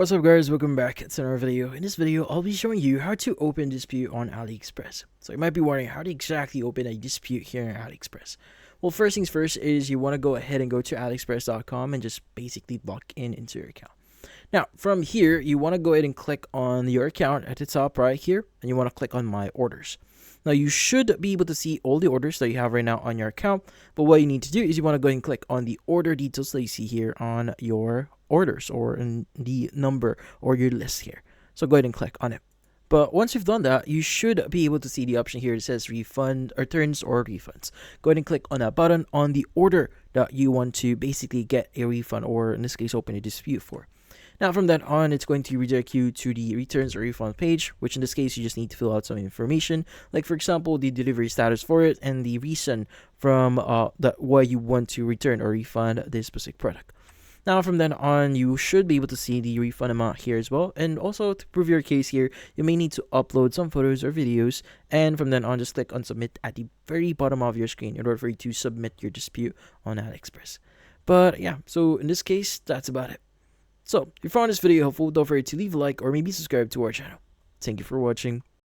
What's up guys, welcome back to another video. In this video, I'll be showing you how to open dispute on AliExpress. So you might be wondering, how to exactly open a dispute here on AliExpress? Well, first things first is you want to go ahead and go to aliexpress.com and just basically log in into your account. Now, from here, you want to go ahead and click on your account at the top right here, and you want to click on My Orders. Now, you should be able to see all the orders that you have right now on your account, but what you need to do is you want to go ahead and click on the order details that you see here on your orders or in the number or your list here. So go ahead and click on it. But once you've done that, you should be able to see the option here that says refund, returns, or refunds. Go ahead and click on that button on the order that you want to basically get a refund, or in this case, open a dispute for. Now, from that on, it's going to redirect you to the returns or refund page, which in this case, you just need to fill out some information, like for example, the delivery status for it and the reason from why you want to return or refund this specific product. Now, from then on, you should be able to see the refund amount here as well. And also, to prove your case here, you may need to upload some photos or videos. And from then on, just click on submit at the very bottom of your screen in order for you to submit your dispute on AliExpress. But yeah, so in this case, that's about it. So, if you found this video helpful, don't forget to leave a like or maybe subscribe to our channel. Thank you for watching.